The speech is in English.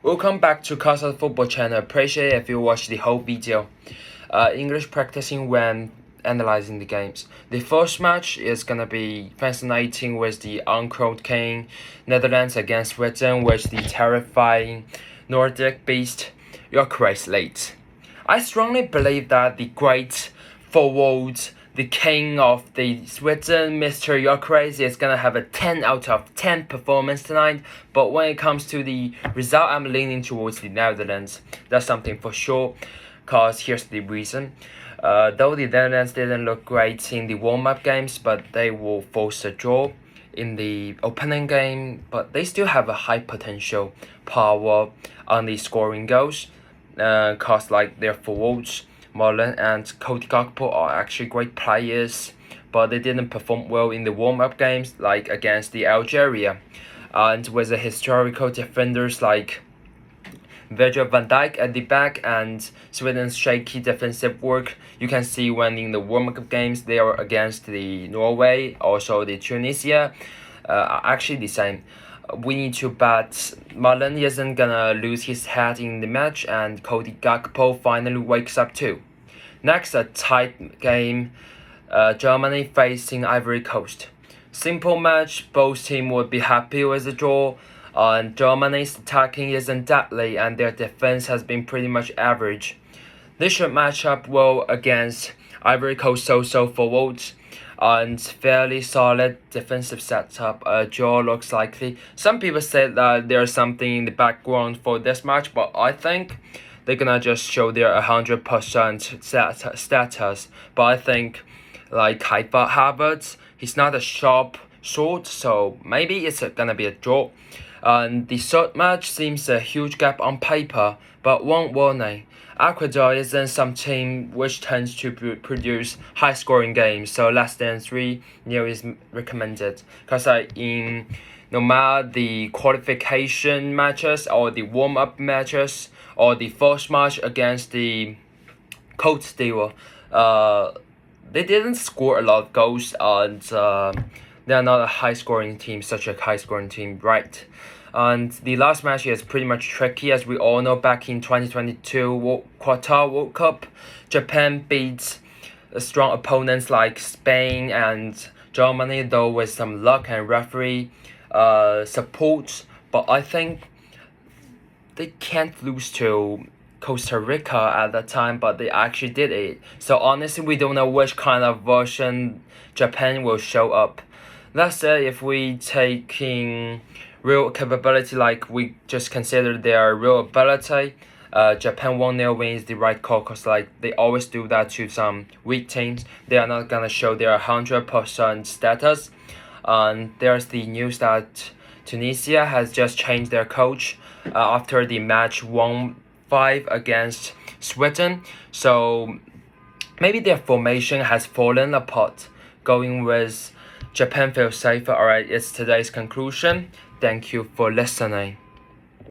Welcome back to Castle Football Channel. Appreciate if you watch the whole video. English practicing when analyzing the games. The first match is gonna be fascinating with the uncrowned king Netherlands against Sweden, with the terrifying Nordic beast Gyökeres late. I strongly believe that the great forward, the king of the Sweden, Mr. Gyökeres, is gonna have a 10 out of 10 performance tonight. But when it comes to the result, I'm leaning towards the Netherlands. That's something for sure. Cause here's the reason. Though the Netherlands didn't look great in the warm-up games, but they will force a draw in the opening game. But they still have a high potential power on the scoring goals. Cause like their forwards, Marlon and Cody Gakpo, are actually great players, but they didn't perform well in the warm-up games, like against the Algeria. And with the historical defenders like Virgil van Dijk at the back and Sweden's shaky defensive work, you can see when in the warm-up games they are against the Norway, also the Tunisia, actually the same. We need to bet Marlon isn't gonna lose his head in the match, and Cody Gakpo finally wakes up too. Next, a tight game, Germany facing Ivory Coast. Simple match, both teams would be happy with the draw, and Germany's attacking isn't deadly and their defense has been pretty much average. They should match up well against Ivory Coast so forwards and fairly solid defensive setup. A draw looks likely. Some people say that there's something in the background for this match, but I think they're gonna just show their 100% status. But I think like Havertz, he's not a sharp shot, so maybe it's gonna be a draw. And the third match seems a huge gap on paper, but one warning. Ecuador isn't some team which tends to produce high-scoring games, so less than 3-0 is recommended. Because in no matter the qualification matches or the warm-up matches or the first match against the Cote d'Ivoire, they didn't score a lot of goals, and they are not a high-scoring team, such a high-scoring team, right? And the last match is pretty much tricky, as we all know. Back in 2022 Qatar World Cup, Japan beats strong opponents like Spain and Germany, though with some luck and referee support. But I think they can't lose to Costa Rica at that time, but they actually did it. So honestly, we don't know which kind of version Japan will show up. That said, if we taking real capability, like we just consider their real ability, Japan 1-0 win is the right call, because like they always do that to some weak teams. They are not gonna show their 100% status. And there's the news that Tunisia has just changed their coach after the match 1-5 against Sweden. So maybe their formation has fallen apart. Going with Japan feels safer. Alright, it's today's conclusion. Thank you for listening.